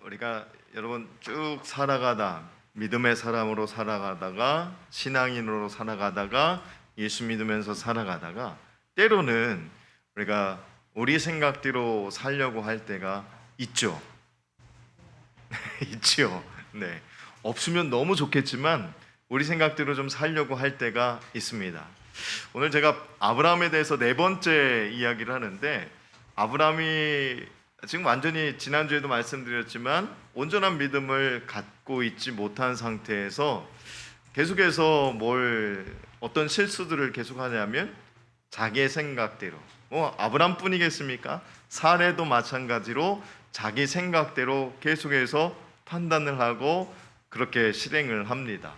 우리가 여러분 쭉 살아가다 믿음의 사람으로 살아가다가 신앙인으로 살아가다가 예수 믿으면서 살아가다가 때로는 우리가 우리 생각대로 살려고 할 때가 있죠. 있지요. 네. 없으면 너무 좋겠지만 우리 생각대로 좀 살려고 할 때가 있습니다. 오늘 제가 아브라함에 대해서 네 번째 이야기를 하는데, 아브라함이 지금 완전히 지난주에도 말씀드렸지만 온전한 믿음을 갖고 있지 못한 상태에서 계속해서 어떤 실수들을 계속하냐면 자기의 생각대로, 아브라함뿐이겠습니까? 사례도 마찬가지로 자기 생각대로 계속해서 판단을 하고 그렇게 실행을 합니다.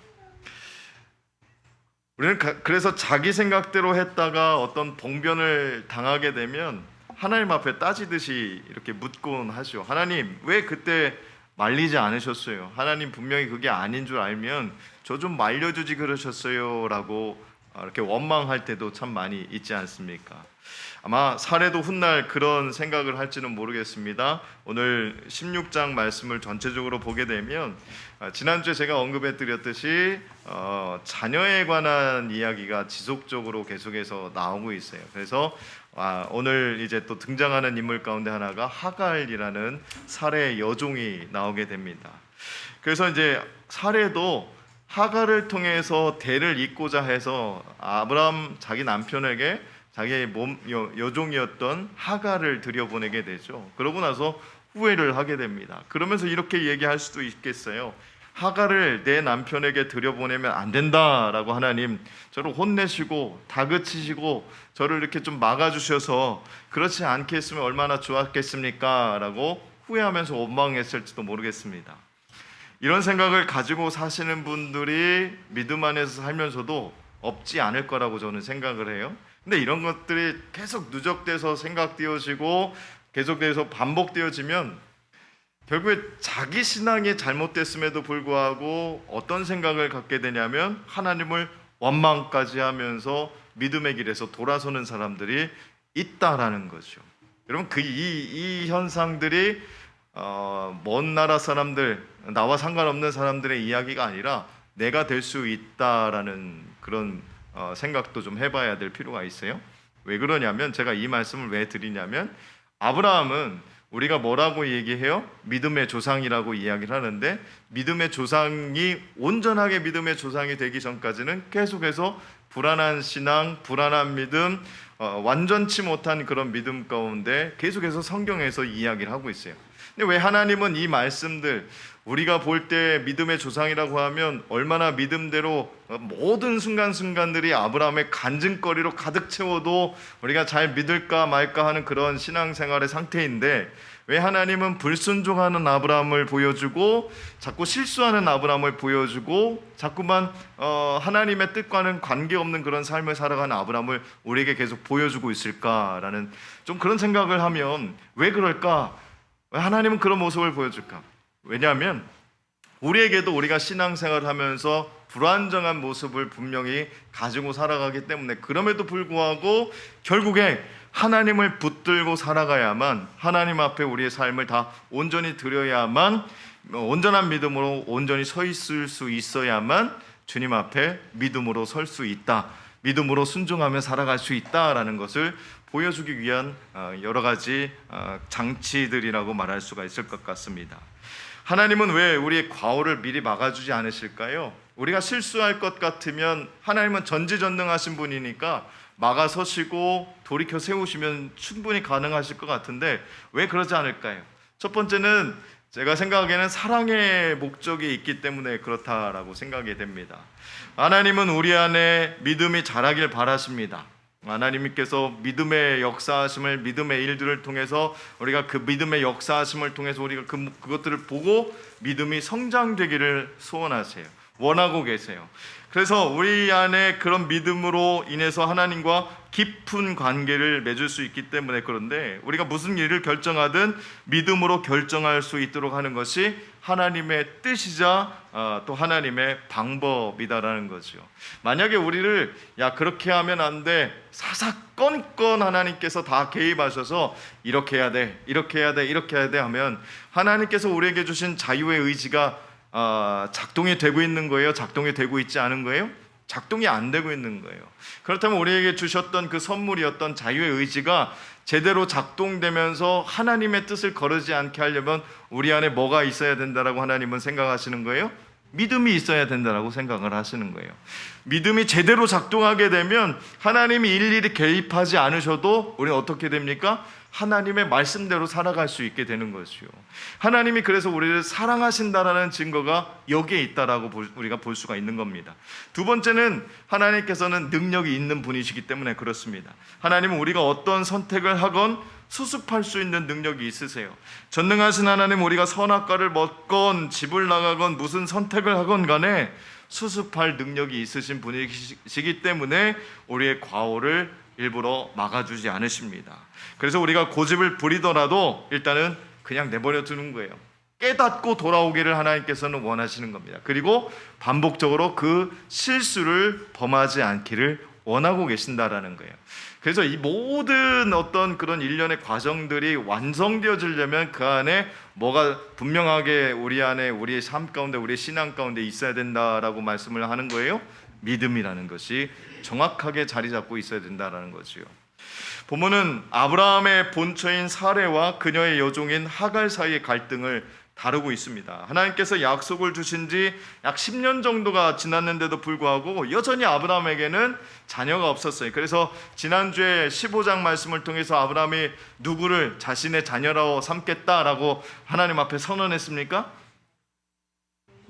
우리는 그래서 자기 생각대로 했다가 어떤 봉변을 당하게 되면 하나님 앞에 따지듯이 이렇게 묻곤 하죠. 하나님, 왜 그때 말리지 않으셨어요? 하나님, 분명히 그게 아닌 줄 알면 저 좀 말려주지 그러셨어요 라고 이렇게 원망할 때도 참 많이 있지 않습니까? 아마 사례도 훗날 그런 생각을 할지는 모르겠습니다. 오늘 16장 말씀을 전체적으로 보게 되면 지난주에 제가 언급해 드렸듯이 자녀에 관한 이야기가 지속적으로 계속해서 나오고 있어요. 그래서 오늘 이제 또 등장하는 인물 가운데 하나가 하갈이라는 사례 여종이 나오게 됩니다. 그래서 이제 사례도 하갈을 통해서 대를 잇고자 해서 아브라함 자기 남편에게 자기의 여종이었던 하갈을 들여보내게 되죠. 그러고 나서 후회를 하게 됩니다. 그러면서 이렇게 얘기할 수도 있겠어요. 하갈을 내 남편에게 들여보내면 안 된다라고 하나님 저를 혼내시고 다그치시고 저를 이렇게 좀 막아주셔서 그렇지 않게 했으면 얼마나 좋았겠습니까? 라고 후회하면서 원망했을지도 모르겠습니다. 이런 생각을 가지고 사시는 분들이 믿음 안에서 살면서도 없지 않을 거라고 저는 생각을 해요. 근데 이런 것들이 계속 누적돼서 생각되어지고 계속돼서 반복되어지면 결국에 자기 신앙이 잘못됐음에도 불구하고 어떤 생각을 갖게 되냐면 하나님을 원망까지 하면서 믿음의 길에서 돌아서는 사람들이 있다라는 거죠. 여러분, 이 현상들이 먼 나라 사람들, 나와 상관없는 사람들의 이야기가 아니라 내가 될 수 있다라는 그런 생각도 좀 해봐야 될 필요가 있어요. 왜 그러냐면, 제가 이 말씀을 왜 드리냐면, 아브라함은 우리가 뭐라고 얘기해요? 믿음의 조상이라고 이야기를 하는데, 믿음의 조상이 온전하게 믿음의 조상이 되기 전까지는 계속해서 불안한 신앙, 불안한 믿음, 완전치 못한 그런 믿음 가운데 계속해서 성경에서 이야기를 하고 있어요. 근데 왜 하나님은 이 말씀들, 우리가 볼 때 믿음의 조상이라고 하면 얼마나 믿음대로 모든 순간순간들이 아브라함의 간증거리로 가득 채워도 우리가 잘 믿을까 말까 하는 그런 신앙생활의 상태인데, 왜 하나님은 불순종하는 아브라함을 보여주고 자꾸 실수하는 아브라함을 보여주고 자꾸만 하나님의 뜻과는 관계없는 그런 삶을 살아가는 아브라함을 우리에게 계속 보여주고 있을까라는 좀 그런 생각을 하면, 왜 그럴까? 왜 하나님은 그런 모습을 보여줄까? 왜냐하면 우리에게도 우리가 신앙생활을 하면서 불안정한 모습을 분명히 가지고 살아가기 때문에, 그럼에도 불구하고 결국에 하나님을 붙들고 살아가야만, 하나님 앞에 우리의 삶을 다 온전히 드려야만, 온전한 믿음으로 온전히 서 있을 수 있어야만 주님 앞에 믿음으로 설 수 있다, 믿음으로 순종하며 살아갈 수 있다라는 것을 보여주기 위한 여러 가지 장치들이라고 말할 수가 있을 것 같습니다. 하나님은 왜 우리의 과오를 미리 막아주지 않으실까요? 우리가 실수할 것 같으면 하나님은 전지전능하신 분이니까 막아서시고 돌이켜 세우시면 충분히 가능하실 것 같은데 왜 그러지 않을까요? 첫 번째는 제가 생각하기에는 사랑의 목적이 있기 때문에 그렇다라고 생각이 됩니다. 하나님은 우리 안에 믿음이 자라길 바라십니다. 하나님께서 믿음의 역사하심을, 믿음의 일들을 통해서 우리가 그 믿음의 역사하심을 통해서 우리가 그것들을 보고 믿음이 성장되기를 소원하세요. 원하고 계세요. 그래서 우리 안에 그런 믿음으로 인해서 하나님과 깊은 관계를 맺을 수 있기 때문에, 그런데 우리가 무슨 일을 결정하든 믿음으로 결정할 수 있도록 하는 것이 하나님의 뜻이자 또 하나님의 방법이다라는 거죠. 만약에 우리를 그렇게 하면 안 돼, 사사건건 하나님께서 다 개입하셔서 이렇게 해야 돼, 이렇게 해야 돼, 이렇게 해야 돼 하면 하나님께서 우리에게 주신 자유의 의지가 작동이 되고 있는 거예요? 작동이 되고 있지 않은 거예요? 작동이 안 되고 있는 거예요. 그렇다면 우리에게 주셨던 그 선물이었던 자유의 의지가 제대로 작동되면서 하나님의 뜻을 거르지 않게 하려면 우리 안에 뭐가 있어야 된다라고 하나님은 생각하시는 거예요? 믿음이 있어야 된다라고 생각을 하시는 거예요. 믿음이 제대로 작동하게 되면 하나님이 일일이 개입하지 않으셔도 우리는 어떻게 됩니까? 하나님의 말씀대로 살아갈 수 있게 되는 것이요. 하나님이 그래서 우리를 사랑하신다라는 증거가 여기에 있다라고 우리가 볼 수가 있는 겁니다. 두 번째는 하나님께서는 능력이 있는 분이시기 때문에 그렇습니다. 하나님은 우리가 어떤 선택을 하건 수습할 수 있는 능력이 있으세요. 전능하신 하나님, 우리가 선악과를 먹건 집을 나가건 무슨 선택을 하건 간에 수습할 능력이 있으신 분이시기 때문에 우리의 과오를 일부러 막아주지 않으십니다. 그래서 우리가 고집을 부리더라도 일단은 그냥 내버려 두는 거예요. 깨닫고 돌아오기를 하나님께서는 원하시는 겁니다. 그리고 반복적으로 그 실수를 범하지 않기를 원하고 계신다라는 거예요. 그래서 이 모든 어떤 그런 일련의 과정들이 완성되어지려면 그 안에 뭐가 분명하게 우리 안에, 우리의 삶 가운데, 우리의 신앙 가운데 있어야 된다라고 말씀을 하는 거예요. 믿음이라는 것이 정확하게 자리 잡고 있어야 된다라는 거지요. 본문은 아브라함의 본처인 사레와 그녀의 여종인 하갈 사이의 갈등을 다루고 있습니다. 하나님께서 약속을 주신 지 약 10년 정도가 지났는데도 불구하고 여전히 아브라함에게는 자녀가 없었어요. 그래서 지난주에 15장 말씀을 통해서 아브라함이 누구를 자신의 자녀라고 삼겠다라고 하나님 앞에 선언했습니까?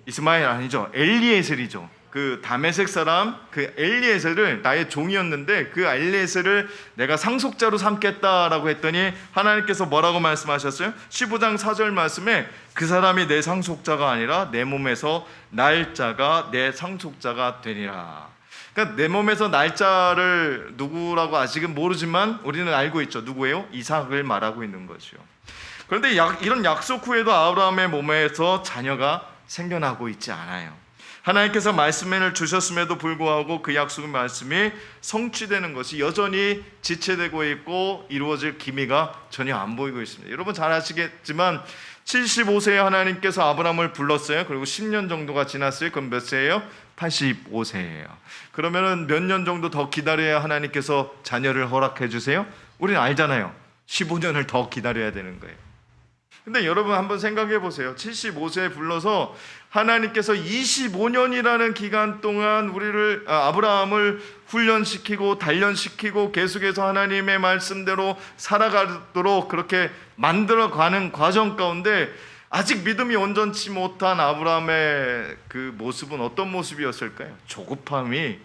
이스마엘 아니죠. 엘리에셀이죠. 그 다메섹 사람 그 엘리에셀을 나의 종이었는데 그 엘리에셀을 내가 상속자로 삼겠다라고 했더니 하나님께서 뭐라고 말씀하셨어요? 15장 4절 말씀에 그 사람이 내 상속자가 아니라 내 몸에서 날짜가 내 상속자가 되리라. 그러니까 내 몸에서 날짜를 누구라고 아직은 모르지만 우리는 알고 있죠. 누구예요? 이삭을 말하고 있는 거죠. 그런데 이런 약속 후에도 아브라함의 몸에서 자녀가 생겨나고 있지 않아요. 하나님께서 말씀을 주셨음에도 불구하고 그 약속의 말씀이 성취되는 것이 여전히 지체되고 있고 이루어질 기미가 전혀 안 보이고 있습니다. 여러분 잘 아시겠지만 75세에 하나님께서 아브라함을 불렀어요. 그리고 10년 정도가 지났어요. 그럼 몇 세예요? 85세예요. 그러면은 몇 년 정도 더 기다려야 하나님께서 자녀를 허락해 주세요? 우리는 알잖아요. 15년을 더 기다려야 되는 거예요. 근데 여러분 한번 생각해 보세요. 75세에 불러서 하나님께서 25년이라는 기간 동안 아브라함을 훈련시키고 단련시키고 계속해서 하나님의 말씀대로 살아가도록 그렇게 만들어가는 과정 가운데 아직 믿음이 온전치 못한 아브라함의 그 모습은 어떤 모습이었을까요? 조급함이,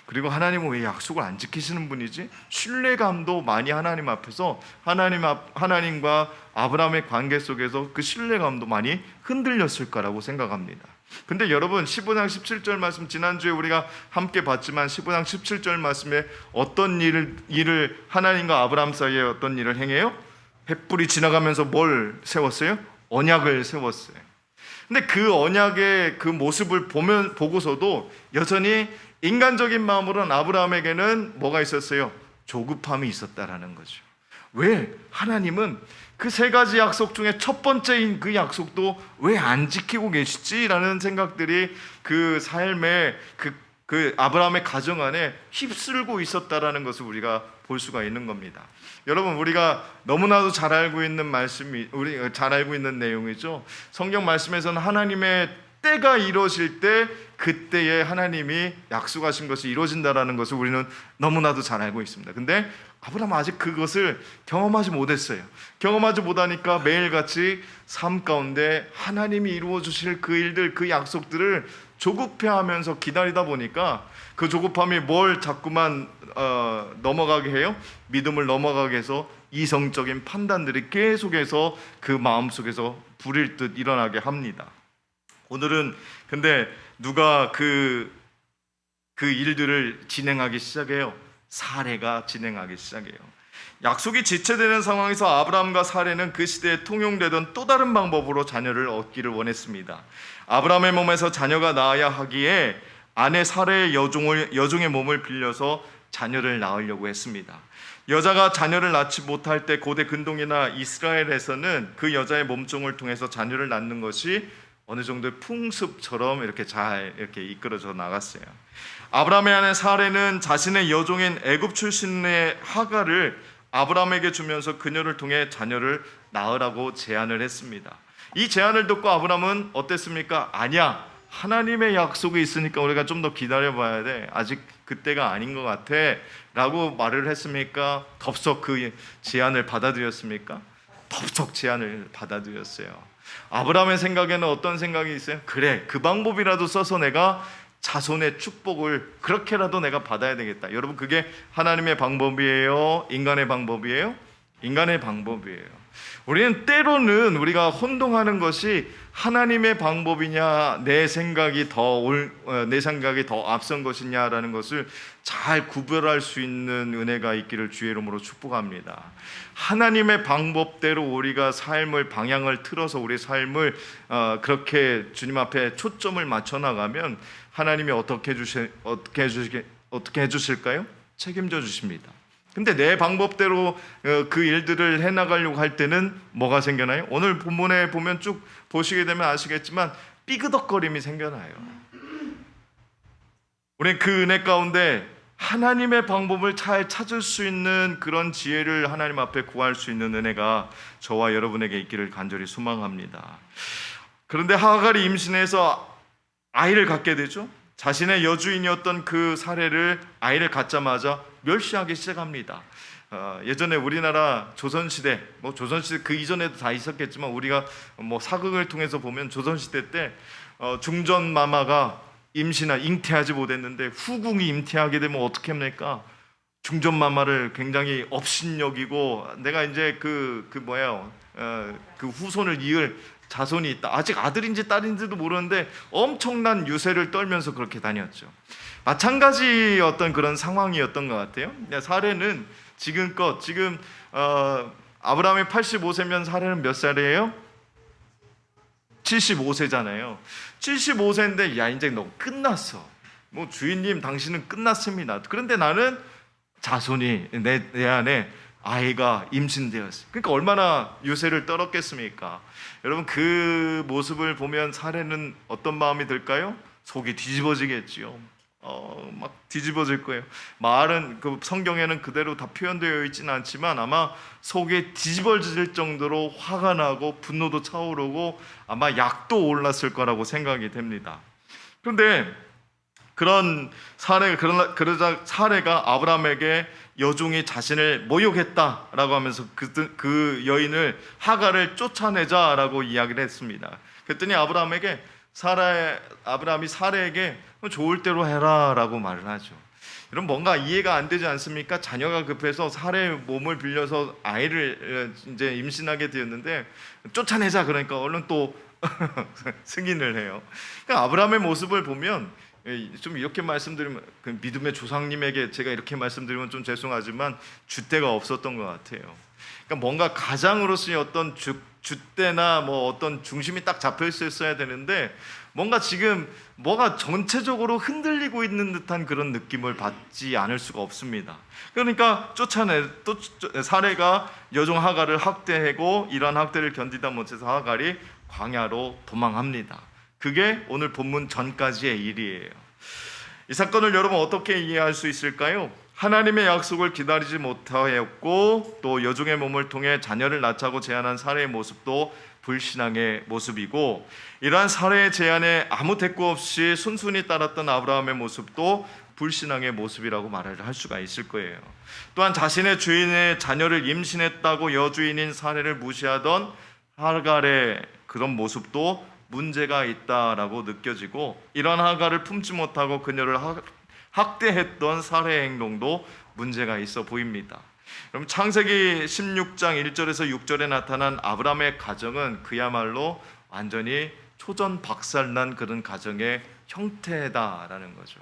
그리고 하나님은 왜 약속을 안 지키시는 분이지? 신뢰감도 많이 하나님 앞에서 하나님과 아브라함의 관계 속에서 그 신뢰감도 많이 흔들렸을 거라고 생각합니다. 근데 여러분 15장 17절 말씀 지난주에 우리가 함께 봤지만 15장 17절 말씀에 어떤 일을 하나님과 아브라함 사이에 어떤 일을 행해요? 횃불이 지나가면서 뭘 세웠어요? 언약을 세웠어요. 근데 그 언약의 그 모습을 보고서도 여전히 인간적인 마음으로는 아브라함에게는 뭐가 있었어요? 조급함이 있었다라는 거죠. 왜? 하나님은 그 세 가지 약속 중에 첫 번째인 그 약속도 왜 안 지키고 계시지라는 생각들이 그 삶의 그 아브라함의 가정 안에 휩쓸고 있었다라는 것을 우리가 볼 수가 있는 겁니다. 여러분 우리가 너무나도 잘 알고 있는 말씀이 우리가 잘 알고 있는 내용이죠. 성경 말씀에서는 하나님의 때가 이루어질 때 그때에 하나님이 약속하신 것이 이루어진다라는 것을 우리는 너무나도 잘 알고 있습니다. 근데 아브라함은 아직 그것을 경험하지 못했어요. 경험하지 못하니까 매일같이 삶 가운데 하나님이 이루어 주실 그 일들, 그 약속들을 조급해하면서 기다리다 보니까 그 조급함이 뭘 자꾸만 넘어가게 해요? 믿음을 넘어가게 해서 이성적인 판단들이 계속해서 그 마음속에서 불일 듯 일어나게 합니다. 오늘은 근데 누가 그 일들을 진행하기 시작해요. 사레가 진행하기 시작해요. 약속이 지체되는 상황에서 아브라함과 사레는 그 시대에 통용되던 또 다른 방법으로 자녀를 얻기를 원했습니다. 아브라함의 몸에서 자녀가 나아야 하기에 아내 사레의 여종의 몸을 빌려서 자녀를 낳으려고 했습니다. 여자가 자녀를 낳지 못할 때 고대 근동이나 이스라엘에서는 그 여자의 몸종을 통해서 자녀를 낳는 것이 어느 정도의 풍습처럼 이렇게 잘 이렇게 이끌어져 나갔어요. 아브라함의 아내 사레는 자신의 여종인 애굽 출신의 하가를 아브라함에게 주면서 그녀를 통해 자녀를 낳으라고 제안을 했습니다. 이 제안을 듣고 아브라함은 어땠습니까? 아니야, 하나님의 약속이 있으니까 우리가 좀 더 기다려봐야 돼. 아직 그때가 아닌 것 같아 라고 말을 했습니까? 덥석 그 제안을 받아들였습니까? 덥석 제안을 받아들였어요. 아브라함의 생각에는 어떤 생각이 있어요? 그래, 그 방법이라도 써서 내가 자손의 축복을 그렇게라도 내가 받아야 되겠다. 여러분, 그게 하나님의 방법이에요? 인간의 방법이에요? 인간의 방법이에요. 우리는 때로는 우리가 혼동하는 것이 하나님의 방법이냐 내 생각이 더 앞선 것이냐라는 것을 잘 구별할 수 있는 은혜가 있기를 주의 이름으로 축복합니다. 하나님의 방법대로 우리가 삶을 방향을 틀어서 우리 삶을 그렇게 주님 앞에 초점을 맞춰 나가면 하나님이 어떻게 해주실까요? 책임져 주십니다. 근데 내 방법대로 그 일들을 해나가려고 할 때는 뭐가 생겨나요? 오늘 본문에 보면 쭉 보시게 되면 아시겠지만 삐그덕거림이 생겨나요. 우리는 그 은혜 가운데 하나님의 방법을 잘 찾을 수 있는 그런 지혜를 하나님 앞에 구할 수 있는 은혜가 저와 여러분에게 있기를 간절히 소망합니다. 그런데 하갈이 임신해서 아이를 갖게 되죠. 자신의 여주인이었던 그 사례를 아이를 갖자마자 멸시하기 시작합니다. 예전에 우리나라 조선시대, 조선시대 그 이전에도 다 있었겠지만 우리가 사극을 통해서 보면 조선시대 때 중전 마마가 잉태하지 못했는데 후궁이 잉태하게 되면 어떻게 합니까? 중전 마마를 굉장히 업신여기고 내가 이제 그 후손을 이을 자손이 있다. 아직 아들인지 딸인지도 모르는데 엄청난 유세를 떨면서 그렇게 다녔죠. 마찬가지 어떤 그런 상황이었던 것 같아요. 사례는 지금 아브라함이 85세면 사례는 몇 살이에요? 75세잖아요. 75세인데 야 이제 너 끝났어. 주인님 당신은 끝났습니다. 그런데 나는 자손이 내 안에 아이가 임신되었어요. 그러니까 얼마나 유세를 떨었겠습니까? 여러분, 그 모습을 보면 사례는 어떤 마음이 들까요? 속이 뒤집어지겠지요. 막 뒤집어질 거예요. 말은 그 성경에는 그대로 다 표현되어 있지는 않지만 아마 속이 뒤집어질 정도로 화가 나고 분노도 차오르고 아마 약도 올랐을 거라고 생각이 됩니다. 그런데 그러자 사례가 아브라함에게 여종이 자신을 모욕했다라고 하면서 그 여인을 하갈을 쫓아내자라고 이야기를 했습니다. 그랬더니 아브라함이 사례에게 좋을 대로 해라라고 말을 하죠. 여러분, 뭔가 이해가 안 되지 않습니까? 자녀가 급해서 사례의 몸을 빌려서 아이를 이제 임신하게 되었는데 쫓아내자 그러니까 얼른 또 승인을 해요. 그러니까 아브라함의 모습을 보면 좀 이렇게 말씀드리면 그 믿음의 조상님에게 제가 이렇게 말씀드리면 좀 죄송하지만 줏대가 없었던 것 같아요. 그러니까 뭔가 가장으로서의 어떤 줏대나 어떤 중심이 딱 잡혀 있었어야 되는데 뭔가 지금 뭐가 전체적으로 흔들리고 있는 듯한 그런 느낌을 받지 않을 수가 없습니다. 그러니까 사례가 여종 하갈을 학대하고 이러한 학대를 견디다 못해서 하갈이 광야로 도망합니다. 그게 오늘 본문 전까지의 일이에요. 이 사건을 여러분 어떻게 이해할 수 있을까요? 하나님의 약속을 기다리지 못하였고 또 여종의 몸을 통해 자녀를 낳자고 제안한 사례의 모습도 불신앙의 모습이고 이러한 사례의 제안에 아무 대꾸 없이 순순히 따랐던 아브라함의 모습도 불신앙의 모습이라고 말을 할 수가 있을 거예요. 또한 자신의 주인의 자녀를 임신했다고 여주인인 사례를 무시하던 하갈의 그런 모습도 문제가 있다라고 느껴지고 이런 하갈을 품지 못하고 그녀를 학대했던 사례의 행동도 문제가 있어 보입니다. 그럼 창세기 16장 1절에서 6절에 나타난 아브라함의 가정은 그야말로 완전히 초전박살난 그런 가정의 형태다라는 거죠.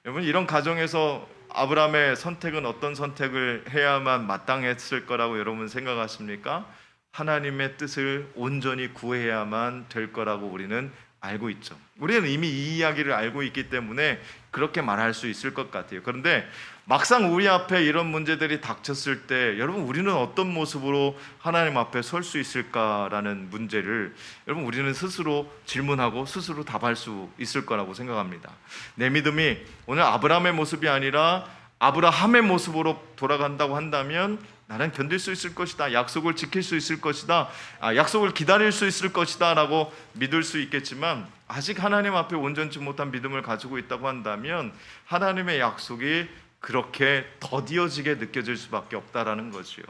여러분, 이런 가정에서 아브라함의 선택은 어떤 선택을 해야만 마땅했을 거라고 여러분 생각하십니까? 하나님의 뜻을 온전히 구해야만 될 거라고 우리는 알고 있죠. 우리는 이미 이 이야기를 알고 있기 때문에 그렇게 말할 수 있을 것 같아요. 그런데 막상 우리 앞에 이런 문제들이 닥쳤을 때 여러분, 우리는 어떤 모습으로 하나님 앞에 설 수 있을까라는 문제를 여러분, 우리는 스스로 질문하고 스스로 답할 수 있을 거라고 생각합니다. 내 믿음이 오늘 아브라함의 모습이 아니라 아브라함의 모습으로 돌아간다고 한다면 나는 견딜 수 있을 것이다, 약속을 지킬 수 있을 것이다, 약속을 기다릴 수 있을 것이다 라고 믿을 수 있겠지만, 아직 하나님 앞에 온전치 못한 믿음을 가지고 있다고 한다면 하나님의 약속이 그렇게 더디어지게 느껴질 수밖에 없다라는 거지요.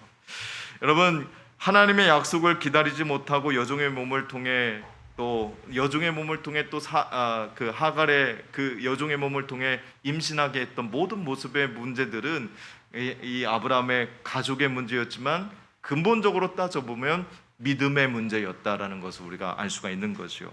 여러분, 하나님의 약속을 기다리지 못하고 여종의 몸을 통해 또 그 하갈의 그 여종의 몸을 통해 임신하게 했던 모든 모습의 문제들은 이 아브라함의 가족의 문제였지만 근본적으로 따져보면 믿음의 문제였다라는 것을 우리가 알 수가 있는 거죠.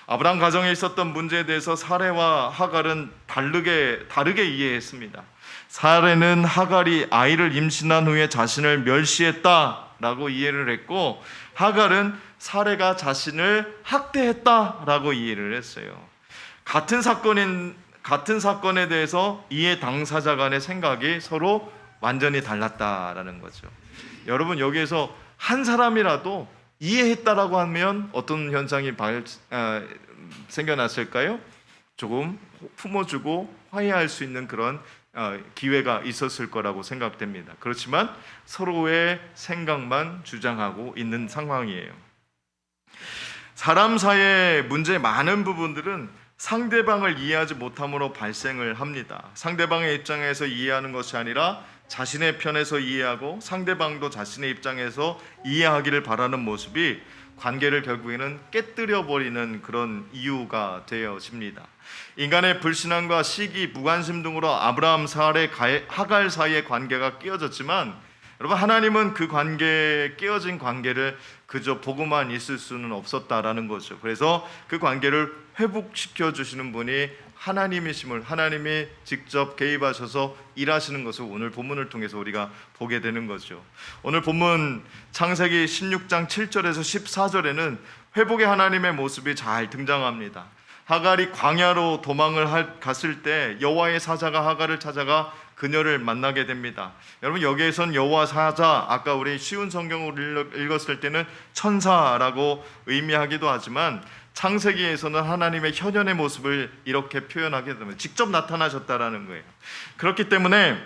아브라함 가정에 있었던 문제에 대해서 사레와 하갈은 다르게 이해했습니다. 사레는 하갈이 아이를 임신한 후에 자신을 멸시했다라고 이해를 했고, 하갈은 사레가 자신을 학대했다라고 이해를 했어요. 같은 사건에 대해서 이해 당사자 간의 생각이 서로 완전히 달랐다라는 거죠. 여러분, 여기에서 한 사람이라도 이해했다라고 하면 어떤 현상이 생겨났을까요? 조금 품어주고 화해할 수 있는 그런 기회가 있었을 거라고 생각됩니다. 그렇지만 서로의 생각만 주장하고 있는 상황이에요. 사람 사이의 문제의 많은 부분들은 상대방을 이해하지 못함으로 발생을 합니다. 상대방의 입장에서 이해하는 것이 아니라 자신의 편에서 이해하고 상대방도 자신의 입장에서 이해하기를 바라는 모습이 관계를 결국에는 깨뜨려버리는 그런 이유가 되어집니다. 인간의 불신앙과 시기, 무관심 등으로 아브라함, 사레, 하갈 사이의 관계가 깨어졌지만, 여러분, 하나님은 그 깨어진 관계를 그저 보고만 있을 수는 없었다라는 거죠. 그래서 그 관계를 회복시켜 주시는 분이 하나님이심을, 하나님이 직접 개입하셔서 일하시는 것을 오늘 본문을 통해서 우리가 보게 되는 거죠. 오늘 본문 창세기 16장 7절에서 14절에는 회복의 하나님의 모습이 잘 등장합니다. 하갈이 광야로 도망을 갔을 때 여호와의 사자가 하갈을 찾아가 그녀를 만나게 됩니다. 여러분, 여기에선 여호와 사자, 아까 우리 쉬운 성경으로 읽었을 때는 천사라고 의미하기도 하지만 창세기에서는 하나님의 현현의 모습을 이렇게 표현하게 됩니다. 직접 나타나셨다라는 거예요. 그렇기 때문에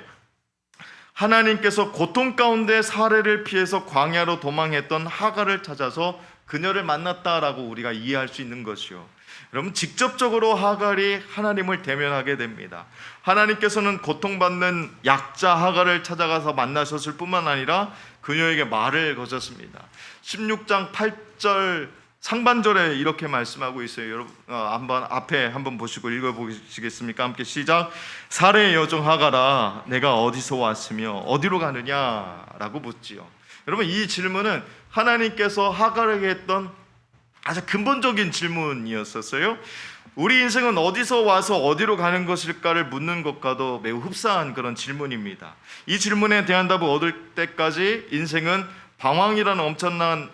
하나님께서 고통 가운데 사례를 피해서 광야로 도망했던 하갈을 찾아서 그녀를 만났다라고 우리가 이해할 수 있는 것이요. 여러분, 직접적으로 하갈이 하나님을 대면하게 됩니다. 하나님께서는 고통받는 약자 하갈을 찾아가서 만나셨을 뿐만 아니라 그녀에게 말을 거셨습니다. 16장 8절 상반절에 이렇게 말씀하고 있어요. 여러분, 앞에 한번 보시고 읽어보시겠습니까? 함께 시작. 사레의 여종 하갈아, 내가 어디서 왔으며 어디로 가느냐라고 묻지요. 여러분, 이 질문은 하나님께서 하갈에게 했던 아주 근본적인 질문이었었어요. 우리 인생은 어디서 와서 어디로 가는 것일까를 묻는 것과도 매우 흡사한 그런 질문입니다. 이 질문에 대한 답을 얻을 때까지 인생은 방황이라는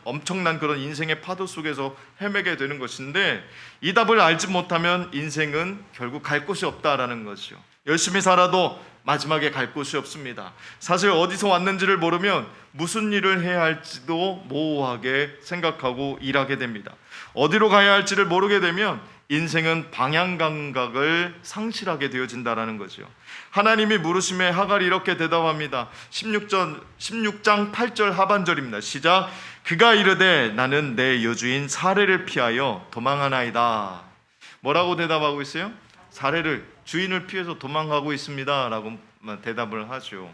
엄청난 그런 인생의 파도 속에서 헤매게 되는 것인데, 이 답을 알지 못하면 인생은 결국 갈 곳이 없다라는 것이요. 열심히 살아도 마지막에 갈 곳이 없습니다. 사실 어디서 왔는지를 모르면 무슨 일을 해야 할지도 모호하게 생각하고 일하게 됩니다. 어디로 가야 할지를 모르게 되면 인생은 방향 감각을 상실하게 되어진다라는 거죠. 하나님이 물으심에 하갈이 이렇게 대답합니다. 16장 8절 하반절입니다. 시작. 그가 이르되 나는 내 여주인 사레를 피하여 도망하나이다. 뭐라고 대답하고 있어요? 사레를, 주인을 피해서 도망가고 있습니다 라고 대답을 하죠.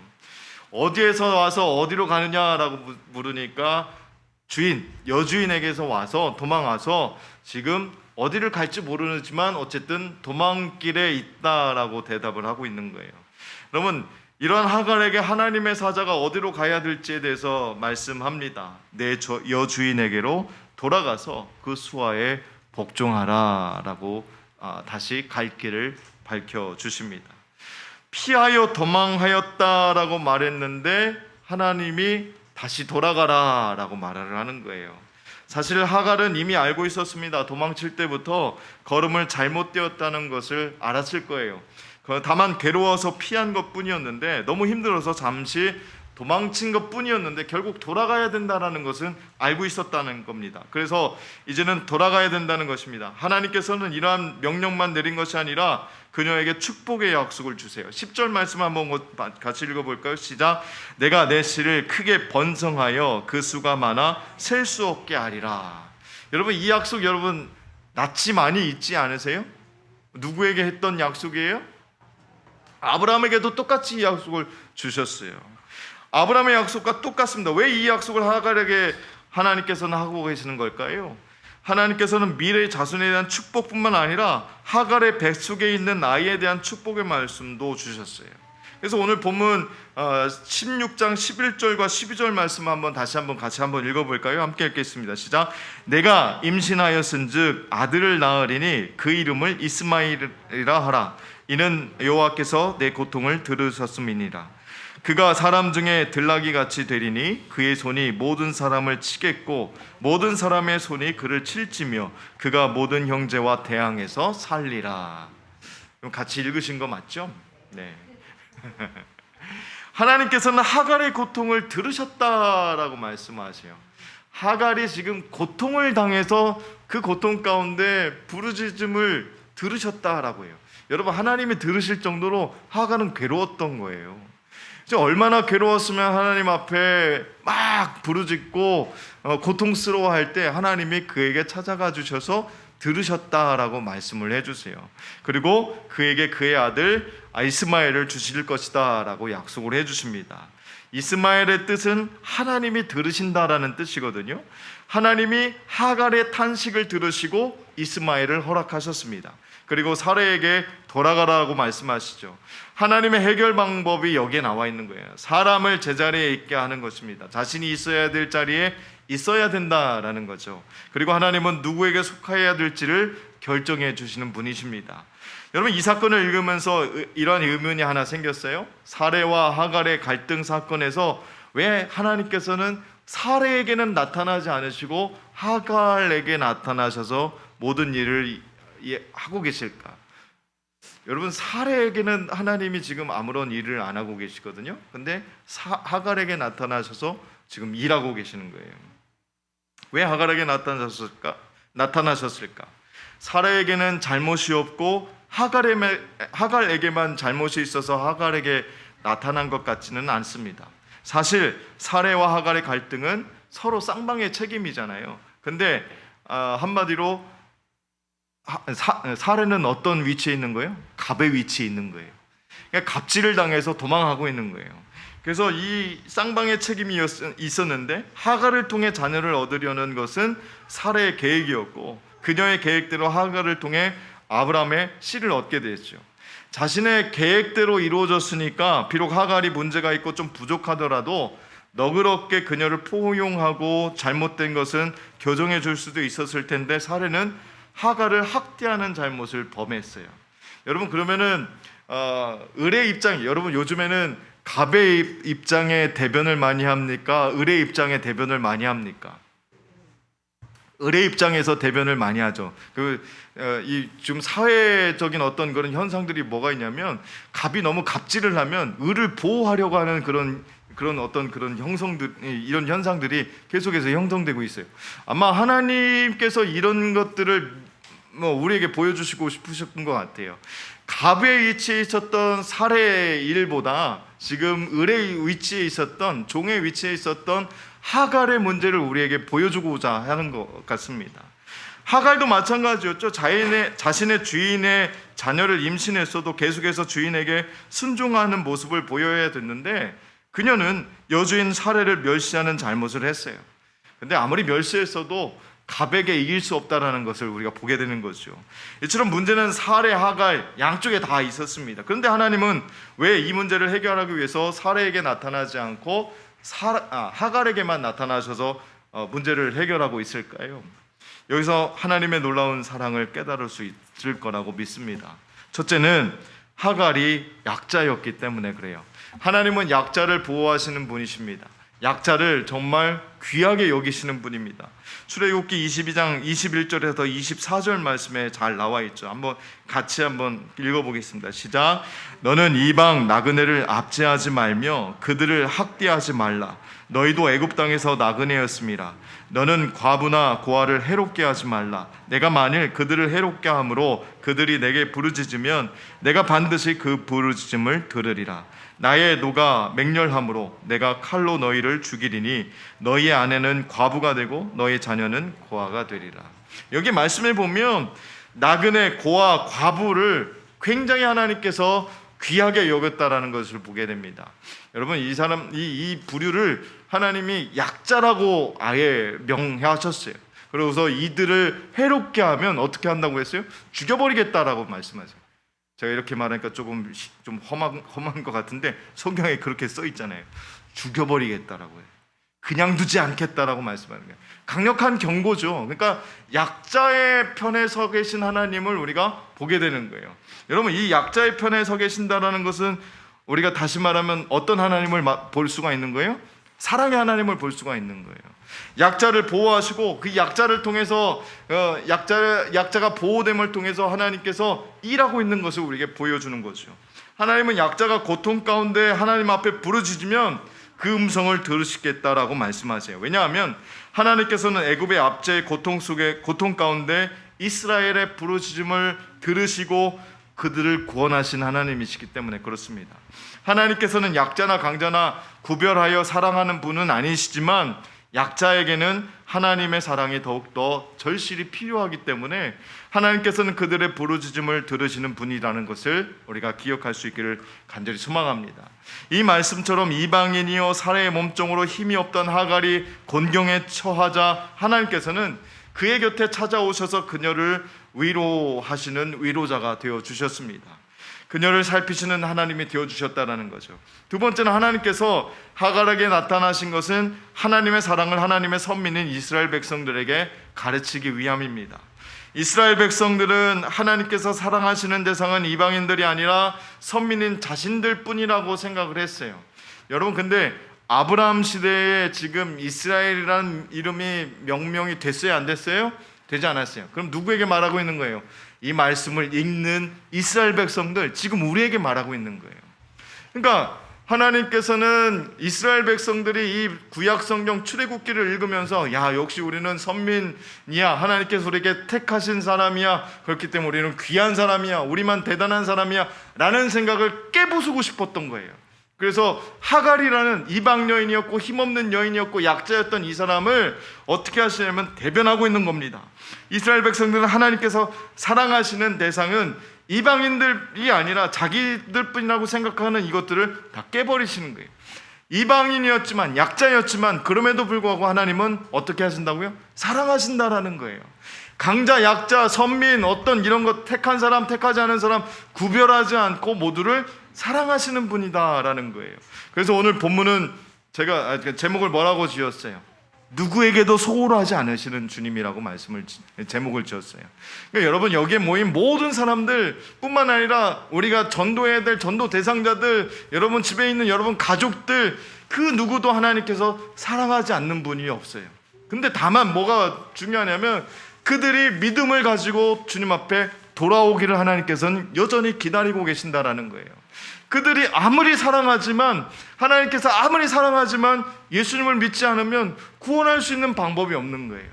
어디에서 와서 어디로 가느냐라고 물으니까 여주인에게서 와서 도망와서 지금 어디를 갈지 모르지만 어쨌든 도망길에 있다라고 대답을 하고 있는 거예요. 여러분, 이런 하갈에게 하나님의 사자가 어디로 가야 될지에 대해서 말씀합니다. 내 여주인에게로 돌아가서 그 수하에 복종하라라고 다시 갈 길을 밝혀주십니다. 피하여 도망하였다라고 말했는데 하나님이 다시 돌아가라라고 말을 하는 거예요. 사실 하갈은 이미 알고 있었습니다. 도망칠 때부터 걸음을 잘못 떼었다는 것을 알았을 거예요. 다만 괴로워서 피한 것뿐이었는데, 너무 힘들어서 잠시 도망친 것뿐이었는데 결국 돌아가야 된다는 것은 알고 있었다는 겁니다. 그래서 이제는 돌아가야 된다는 것입니다. 하나님께서는 이러한 명령만 내린 것이 아니라 그녀에게 축복의 약속을 주세요. 10절 말씀 한번 같이 읽어볼까요? 시작. 내가 내 씨를 크게 번성하여 그 수가 많아 셀 수 없게 하리라. 여러분, 이 약속 여러분 낯이 많이 있지 않으세요? 누구에게 했던 약속이에요? 아브라함에게도 똑같이 이 약속을 주셨어요. 아브라함의 약속과 똑같습니다. 왜 이 약속을 하갈에게 하나님께서는 하고 계시는 걸까요? 하나님께서는 미래의 자손에 대한 축복뿐만 아니라 하갈의 뱃속에 있는 아이에 대한 축복의 말씀도 주셨어요. 그래서 오늘 본문 16장 11절과 12절 말씀 같이 한번 읽어볼까요? 함께 읽겠습니다. 시작. 내가 임신하였은즉 아들을 낳으리니 그 이름을 이스마엘이라 하라. 이는 여호와께서 내 고통을 들으셨음이니라. 그가 사람 중에 들나귀 같이 되리니 그의 손이 모든 사람을 치겠고 모든 사람의 손이 그를 칠지며 그가 모든 형제와 대항해서 살리라. 그럼 같이 읽으신 거 맞죠? 네. 하나님께서는 하갈의 고통을 들으셨다라고 말씀하세요. 하갈이 지금 고통을 당해서 그 고통 가운데 부르짖음을 들으셨다라고 해요. 여러분, 하나님이 들으실 정도로 하갈은 괴로웠던 거예요. 얼마나 괴로웠으면 하나님 앞에 막 부르짖고 고통스러워할 때 하나님이 그에게 찾아가 주셔서 들으셨다라고 말씀을 해주세요. 그리고 그에게 그의 아들 이스마엘을 주실 것이다 라고 약속을 해주십니다. 이스마엘의 뜻은 하나님이 들으신다라는 뜻이거든요. 하나님이 하갈의 탄식을 들으시고 이스마엘을 허락하셨습니다. 그리고 사례에게 돌아가라고 말씀하시죠. 하나님의 해결 방법이 여기에 나와 있는 거예요. 사람을 제자리에 있게 하는 것입니다. 자신이 있어야 될 자리에 있어야 된다라는 거죠. 그리고 하나님은 누구에게 속해야 될지를 결정해 주시는 분이십니다. 여러분, 이 사건을 읽으면서 이런 의문이 하나 생겼어요. 사례와 하갈의 갈등 사건에서 왜 하나님께서는 사례에게는 나타나지 않으시고 하갈에게 나타나셔서 모든 일을 하고 계실까? 여러분, 사례에게는 하나님이 지금 아무런 일을 안 하고 계시거든요. 근데 하갈에게 나타나셔서 지금 일하고 계시는 거예요. 왜 하갈에게 나타나셨을까? 사례에게는 잘못이 없고 하갈에게만 잘못이 있어서 하갈에게 나타난 것 같지는 않습니다. 사실 사례와 하갈의 갈등은 서로 쌍방의 책임이잖아요. 근데 한마디로 사례는 어떤 위치에 있는 거예요? 갑의 위치에 있는 거예요. 그러니까 갑질을 당해서 도망하고 있는 거예요. 그래서 이 쌍방의 책임이 있었는데 하갈을 통해 자녀를 얻으려는 것은 사례의 계획이었고 그녀의 계획대로 하갈을 통해 아브라함의 씨를 얻게 됐죠. 자신의 계획대로 이루어졌으니까 비록 하갈이 문제가 있고 좀 부족하더라도 너그럽게 그녀를 포용하고 잘못된 것은 교정해 줄 수도 있었을 텐데 사례는 하갈을 학대하는 잘못을 범했어요. 여러분, 그러면은 을의 입장, 여러분 요즘에는 갑의 입장에 대변을 많이 합니까? 을의 입장에 대변을 많이 합니까? 을의 입장에서 대변을 많이 하죠. 지금 사회적인 어떤 그런 현상들이 뭐가 있냐면 갑이 너무 갑질을 하면 을을 보호하려고 하는 그런 형성들, 이런 현상들이 계속해서 형성되고 있어요. 아마 하나님께서 이런 것들을 우리에게 보여주시고 싶으셨던 것 같아요. 갑의 위치에 있었던 사례의 일보다 지금 을의 위치에 있었던, 종의 위치에 있었던 하갈의 문제를 우리에게 보여주고자 하는 것 같습니다. 하갈도 마찬가지였죠. 자신의 주인의 자녀를 임신했어도 계속해서 주인에게 순종하는 모습을 보여야 됐는데 그녀는 여주인 사례를 멸시하는 잘못을 했어요. 근데 아무리 멸시했어도 갑에게 이길 수 없다는 것을 우리가 보게 되는 거죠. 이처럼 문제는 사례, 하갈 양쪽에 다 있었습니다. 그런데 하나님은 왜 이 문제를 해결하기 위해서 사례에게 나타나지 않고 하갈에게만 나타나셔서 문제를 해결하고 있을까요? 여기서 하나님의 놀라운 사랑을 깨달을 수 있을 거라고 믿습니다. 첫째는 하갈이 약자였기 때문에 그래요. 하나님은 약자를 보호하시는 분이십니다. 약자를 정말 귀하게 여기시는 분입니다. 출애굽기 22장 21절에서 24절 말씀에 잘 나와 있죠. 같이 읽어보겠습니다. 시작. 너는 이방 나그네를 압제하지 말며 그들을 학대하지 말라. 너희도 애굽 땅에서 나그네였음이라. 너는 과부나 고아를 해롭게 하지 말라. 내가 만일 그들을 해롭게 함으로 그들이 내게 부르짖으면 내가 반드시 그 부르짖음을 들으리라. 나의 노가 맹렬함으로 내가 칼로 너희를 죽이리니 너희의 아내는 과부가 되고 너희 자녀는 고아가 되리라. 여기 말씀을 보면 나그네, 고아, 과부를 굉장히 하나님께서 귀하게 여겼다라는 것을 보게 됩니다. 여러분, 이 부류를 하나님이 약자라고 아예 명하셨어요. 그러고서 이들을 해롭게 하면 어떻게 한다고 했어요? 죽여버리겠다라고 말씀하세요. 제가 이렇게 말하니까 좀 험한 것 같은데 성경에 그렇게 써 있잖아요. 죽여버리겠다라고 해요. 그냥 두지 않겠다라고 말씀하는 거예요. 강력한 경고죠. 그러니까 약자의 편에 서 계신 하나님을 우리가 보게 되는 거예요. 여러분, 이 약자의 편에 서 계신다라는 것은 우리가 다시 말하면 어떤 하나님을 볼 수가 있는 거예요? 사랑의 하나님을 볼 수가 있는 거예요. 약자를 보호하시고 그 약자를 통해서 약자가 보호됨을 통해서 하나님께서 일하고 있는 것을 우리에게 보여주는 거죠. 하나님은 약자가 고통 가운데 하나님 앞에 부르짖으면 그 음성을 들으시겠다라고 말씀하세요. 왜냐하면 하나님께서는 애굽의 압제의 고통 가운데 이스라엘의 부르짖음을 들으시고 그들을 구원하신 하나님이시기 때문에 그렇습니다. 하나님께서는 약자나 강자나 구별하여 사랑하는 분은 아니시지만 약자에게는 하나님의 사랑이 더욱더 절실히 필요하기 때문에 하나님께서는 그들의 부르짖음을 들으시는 분이라는 것을 우리가 기억할 수 있기를 간절히 소망합니다. 이 말씀처럼 이방인이요 사례의 몸종으로 힘이 없던 하갈이 곤경에 처하자 하나님께서는 그의 곁에 찾아오셔서 그녀를 위로하시는 위로자가 되어주셨습니다. 그녀를 살피시는 하나님이 되어주셨다는 거죠. 두 번째는 하나님께서 하갈에게 나타나신 것은 하나님의 사랑을 하나님의 선민인 이스라엘 백성들에게 가르치기 위함입니다. 이스라엘 백성들은 하나님께서 사랑하시는 대상은 이방인들이 아니라 선민인 자신들 뿐이라고 생각을 했어요. 여러분, 근데 아브라함 시대에 지금 이스라엘이라는 이름이 명명이 됐어요? 안 됐어요? 되지 않았어요. 그럼 누구에게 말하고 있는 거예요? 이 말씀을 읽는 이스라엘 백성들, 지금 우리에게 말하고 있는 거예요. 그러니까 하나님께서는 이스라엘 백성들이 이 구약 성경 출애굽기를 읽으면서 야, 역시 우리는 선민이야, 하나님께서 우리에게 택하신 사람이야, 그렇기 때문에 우리는 귀한 사람이야, 우리만 대단한 사람이야 라는 생각을 깨부수고 싶었던 거예요. 그래서 하갈이라는 이방 여인이었고 힘없는 여인이었고 약자였던 이 사람을 어떻게 하시냐면 대변하고 있는 겁니다. 이스라엘 백성들은 하나님께서 사랑하시는 대상은 이방인들이 아니라 자기들 뿐이라고 생각하는 이것들을 다 깨버리시는 거예요. 이방인이었지만 약자였지만 그럼에도 불구하고 하나님은 어떻게 하신다고요? 사랑하신다라는 거예요. 강자, 약자, 선민, 어떤 이런 것 택한 사람, 택하지 않은 사람 구별하지 않고 모두를 사랑하시는 분이다라는 거예요. 그래서 오늘 본문은 제가 제목을 뭐라고 지었어요? 누구에게도 소홀하지 않으시는 주님이라고 제목을 지었어요. 그러니까 여러분, 여기에 모인 모든 사람들 뿐만 아니라 우리가 전도해야 될 전도 대상자들, 여러분 집에 있는 여러분 가족들, 그 누구도 하나님께서 사랑하지 않는 분이 없어요. 근데 다만 뭐가 중요하냐면 그들이 믿음을 가지고 주님 앞에 돌아오기를 하나님께서는 여전히 기다리고 계신다라는 거예요. 그들이 아무리 사랑하지만, 하나님께서 아무리 사랑하지만 예수님을 믿지 않으면 구원할 수 있는 방법이 없는 거예요.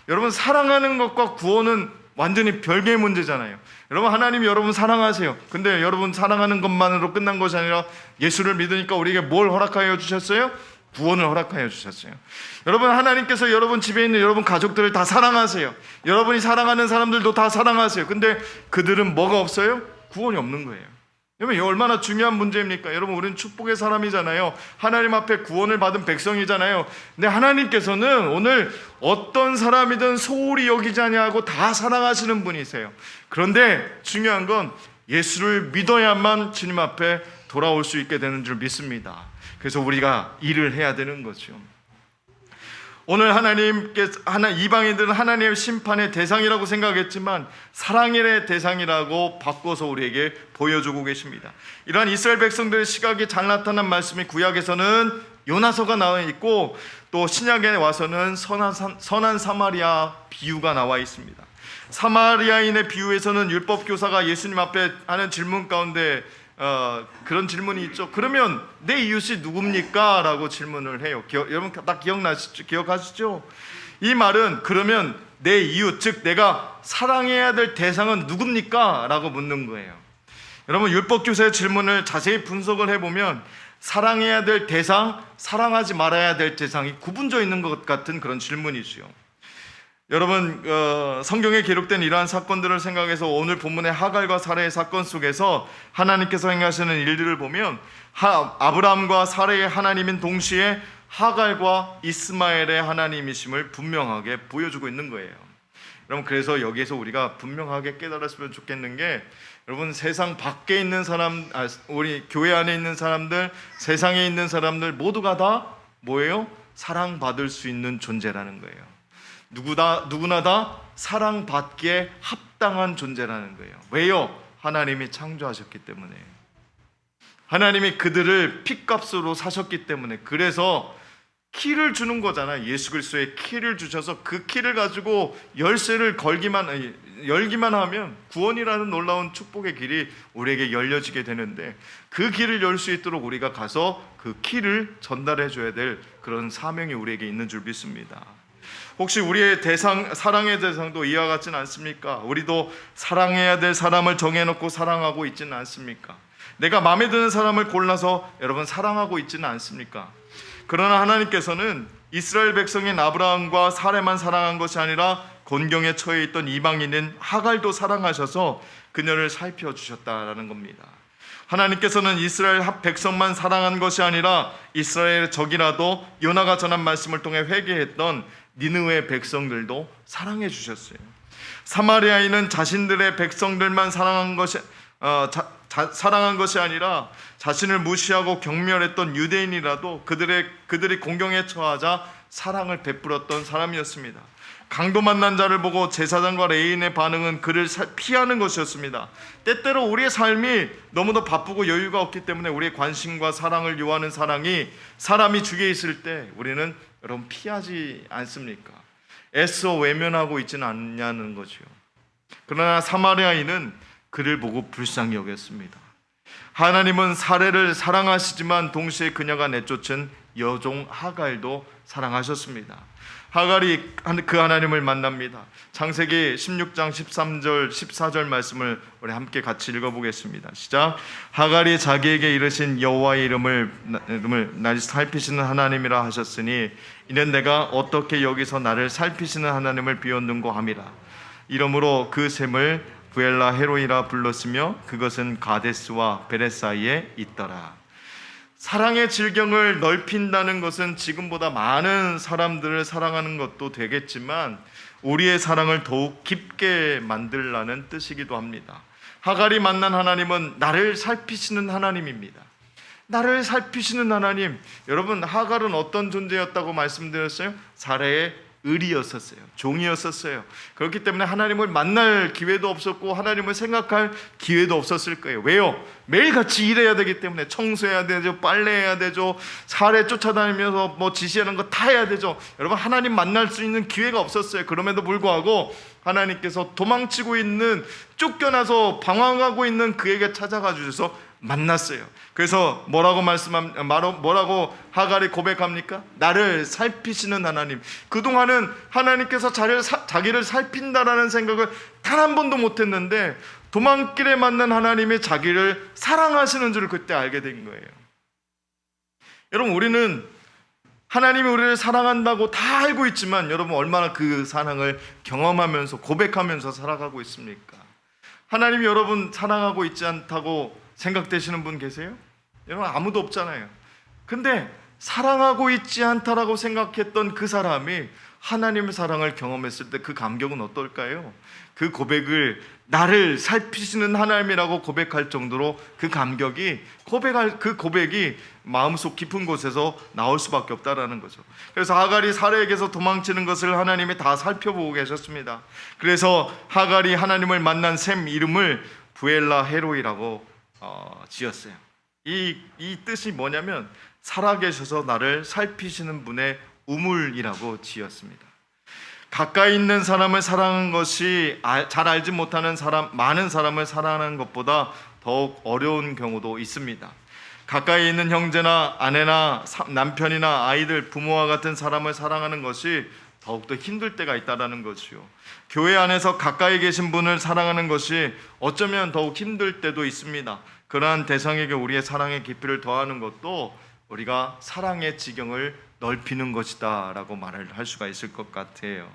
여러분, 사랑하는 것과 구원은 완전히 별개의 문제잖아요. 여러분, 하나님이 여러분 사랑하세요. 근데 여러분 사랑하는 것만으로 끝난 것이 아니라 예수를 믿으니까 우리에게 뭘 허락하여 주셨어요? 구원을 허락하여 주셨어요. 여러분, 하나님께서 여러분 집에 있는 여러분 가족들을 다 사랑하세요. 여러분이 사랑하는 사람들도 다 사랑하세요. 근데 그들은 뭐가 없어요? 구원이 없는 거예요. 여러분, 이게 얼마나 중요한 문제입니까? 여러분, 우리는 축복의 사람이잖아요. 하나님 앞에 구원을 받은 백성이잖아요. 근데 하나님께서는 오늘 어떤 사람이든 소홀히 여기지 아니하고 다 사랑하시는 분이세요. 그런데 중요한 건 예수를 믿어야만 주님 앞에 돌아올 수 있게 되는 줄 믿습니다. 그래서 우리가 일을 해야 되는 거죠. 오늘 이방인들은 하나님의 심판의 대상이라고 생각했지만 사랑의 대상이라고 바꿔서 우리에게 보여주고 계십니다. 이러한 이스라엘 백성들의 시각이 잘 나타난 말씀이 구약에서는 요나서가 나와 있고, 또 신약에 와서는 선한 사마리아 비유가 나와 있습니다. 사마리아인의 비유에서는 율법 교사가 예수님 앞에 하는 질문 가운데 그런 질문이 있죠. 그러면 내 이웃이 누굽니까? 라고 질문을 해요. 여러분 다 기억하시죠? 이 말은 그러면 내 이웃, 즉 내가 사랑해야 될 대상은 누굽니까? 라고 묻는 거예요. 여러분 율법 교사의 질문을 자세히 분석을 해보면 사랑해야 될 대상, 사랑하지 말아야 될 대상이 구분되어 있는 것 같은 그런 질문이지요. 여러분 성경에 기록된 이러한 사건들을 생각해서 오늘 본문의 하갈과 사레의 사건 속에서 하나님께서 행하시는 일들을 보면 아브라함과 사레의 하나님인 동시에 하갈과 이스마엘의 하나님이심을 분명하게 보여주고 있는 거예요. 여러분 그래서 여기에서 우리가 분명하게 깨달았으면 좋겠는 게, 여러분 세상 밖에 있는 사람, 우리 교회 안에 있는 사람들, 세상에 있는 사람들 모두가 다 뭐예요? 사랑받을 수 있는 존재라는 거예요. 누구나 다 사랑받기에 합당한 존재라는 거예요. 왜요? 하나님이 창조하셨기 때문에, 하나님이 그들을 핏값으로 사셨기 때문에. 그래서 키를 주는 거잖아요. 예수 그리스도의 키를 주셔서 그 키를 가지고 열쇠를 열기만 하면 구원이라는 놀라운 축복의 길이 우리에게 열려지게 되는데, 그 길을 열 수 있도록 우리가 가서 그 키를 전달해 줘야 될 그런 사명이 우리에게 있는 줄 믿습니다. 혹시 우리의 사랑의 대상도 이와 같지는 않습니까? 우리도 사랑해야 될 사람을 정해놓고 사랑하고 있지는 않습니까? 내가 마음에 드는 사람을 골라서 여러분 사랑하고 있지는 않습니까? 그러나 하나님께서는 이스라엘 백성인 아브라함과 사레만 사랑한 것이 아니라 곤경에 처해 있던 이방인인 하갈도 사랑하셔서 그녀를 살펴주셨다라는 겁니다. 하나님께서는 이스라엘 백성만 사랑한 것이 아니라 이스라엘의 적이라도 요나가 전한 말씀을 통해 회개했던 니느웨 백성들도 사랑해 주셨어요. 사마리아인은 자신들의 백성들만 사랑한 것이 아니라 자신을 무시하고 경멸했던 유대인이라도 그들이 공경에 처하자 사랑을 베풀었던 사람이었습니다. 강도 만난 자를 보고 제사장과 레위인의 반응은 그를 피하는 것이었습니다. 때때로 우리의 삶이 너무도 바쁘고 여유가 없기 때문에 우리의 관심과 사랑을 요하는 사람이 주위에 있을 때 우리는 여러분 피하지 않습니까? 애써 외면하고 있지는 않냐는 거죠. 그러나 사마리아인은 그를 보고 불쌍히 여겼습니다. 하나님은 사레를 사랑하시지만 동시에 그녀가 내쫓은 여종 하갈도 사랑하셨습니다. 하갈이 그 하나님을 만납니다. 창세기 16장 13절 14절 말씀을 우리 함께 같이 읽어보겠습니다. 시작. 하갈이 자기에게 이르신 여호와의 이름을 날 살피시는 하나님이라 하셨으니 이는 내가 어떻게 여기서 나를 살피시는 하나님을 비웠는고 함이라. 이러므로 그 샘을 부엘라 헤로이라 불렀으며 그것은 가데스와 베레 사이에 있더라. 사랑의 질경을 넓힌다는 것은 지금보다 많은 사람들을 사랑하는 것도 되겠지만 우리의 사랑을 더욱 깊게 만들라는 뜻이기도 합니다. 하갈이 만난 하나님은 나를 살피시는 하나님입니다. 나를 살피시는 하나님. 여러분 하갈은 어떤 존재였다고 말씀드렸어요? 사레의 을이었었어요. 종이었었어요. 그렇기 때문에 하나님을 만날 기회도 없었고 하나님을 생각할 기회도 없었을 거예요. 왜요? 매일같이 일해야 되기 때문에 청소해야 되죠, 빨래해야 되죠, 사례 쫓아다니면서 지시하는 거 다 해야 되죠. 여러분 하나님 만날 수 있는 기회가 없었어요. 그럼에도 불구하고 하나님께서 도망치고 있는, 쫓겨나서 방황하고 있는 그에게 찾아가 주셔서 만났어요. 그래서 뭐라고 하갈이 고백합니까? 나를 살피시는 하나님. 그동안은 하나님께서 자기를 살핀다라는 생각을 단 한 번도 못했는데 도망길에 만난 하나님이 자기를 사랑하시는 줄을 그때 알게 된 거예요. 여러분 우리는 하나님이 우리를 사랑한다고 다 알고 있지만 여러분 얼마나 그 사랑을 경험하면서 고백하면서 살아가고 있습니까? 하나님이 여러분 사랑하고 있지 않다고 생각되시는 분 계세요? 여러분 아무도 없잖아요. 근데 사랑하고 있지 않다라고 생각했던 그 사람이 하나님의 사랑을 경험했을 때 그 감격은 어떨까요? 그 고백을 나를 살피시는 하나님이라고 고백할 정도로 그 감격이 그 고백이 마음속 깊은 곳에서 나올 수밖에 없다라는 거죠. 그래서 하갈이 사례에게서 도망치는 것을 하나님이 다 살펴보고 계셨습니다. 그래서 하갈이 하나님을 만난 셈 이름을 부엘라 헤로이라고 지었어요. 이 뜻이 뭐냐면 살아계셔서 나를 살피시는 분의 우물이라고 지었습니다. 가까이 있는 사람을 사랑하는 것이 잘 알지 못하는 많은 사람을 사랑하는 것보다 더욱 어려운 경우도 있습니다. 가까이 있는 형제나 아내나 남편이나 아이들, 부모와 같은 사람을 사랑하는 것이 더욱더 힘들 때가 있다는 거지요. 교회 안에서 가까이 계신 분을 사랑하는 것이 어쩌면 더욱 힘들 때도 있습니다. 그러한 대상에게 우리의 사랑의 깊이를 더하는 것도 우리가 사랑의 지경을 넓히는 것이다 라고 말을 할 수가 있을 것 같아요.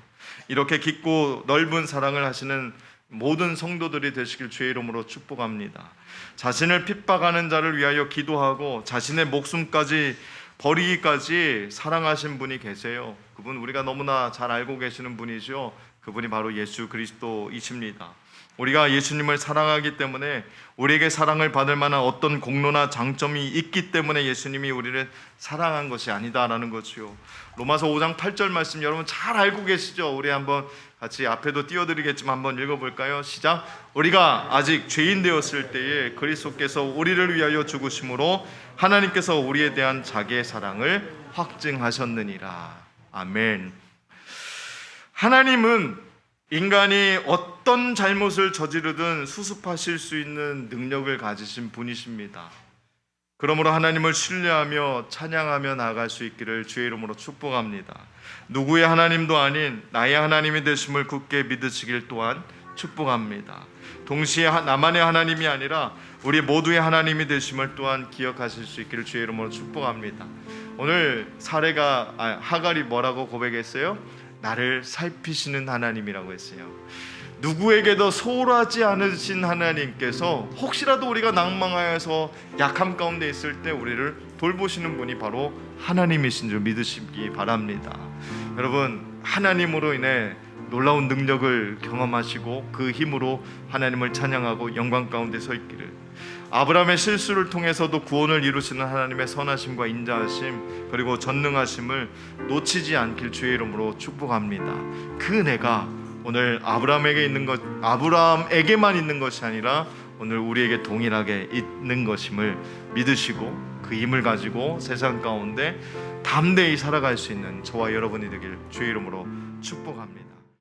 이렇게 깊고 넓은 사랑을 하시는 모든 성도들이 되시길 주의 이름으로 축복합니다. 자신을 핍박하는 자를 위하여 기도하고 자신의 목숨까지 버리기까지 사랑하신 분이 계세요. 그분 우리가 너무나 잘 알고 계시는 분이죠. 그분이 바로 예수 그리스도이십니다. 우리가 예수님을 사랑하기 때문에 우리에게 사랑을 받을 만한 어떤 공로나 장점이 있기 때문에 예수님이 우리를 사랑한 것이 아니다라는 거죠. 로마서 5장 8절 말씀 여러분 잘 알고 계시죠? 우리 한번 같이 앞에도 띄워드리겠지만 한번 읽어볼까요? 시작. 우리가 아직 죄인 되었을 때에 그리스도께서 우리를 위하여 죽으심으로 하나님께서 우리에 대한 자기의 사랑을 확증하셨느니라. 아멘. 하나님은 인간이 어떤 잘못을 저지르든 수습하실 수 있는 능력을 가지신 분이십니다. 그러므로 하나님을 신뢰하며 찬양하며 나아갈 수 있기를 주의 이름으로 축복합니다. 누구의 하나님도 아닌 나의 하나님이 되심을 굳게 믿으시길 또한 축복합니다. 동시에 나만의 하나님이 아니라 우리 모두의 하나님이 되심을 또한 기억하실 수 있기를 주의 이름으로 축복합니다. 오늘 하갈이 뭐라고 고백했어요? 나를 살피시는 하나님이라고 했어요. 누구에게도 소홀하지 않으신 하나님께서 혹시라도 우리가 낭망하여서 약함 가운데 있을 때 우리를 돌보시는 분이 바로 하나님이신 줄 믿으시기 바랍니다. 여러분, 하나님으로 인해 놀라운 능력을 경험하시고 그 힘으로 하나님을 찬양하고 영광 가운데 서 있기를, 아브라함의 실수를 통해서도 구원을 이루시는 하나님의 선하심과 인자하심 그리고 전능하심을 놓치지 않길 주의 이름으로 축복합니다. 그 은혜가 오늘 아브라함에게만 있는 것이 아니라 오늘 우리에게 동일하게 있는 것임을 믿으시고 그 힘을 가지고 세상 가운데 담대히 살아갈 수 있는 저와 여러분이 되길 주의 이름으로 축복합니다.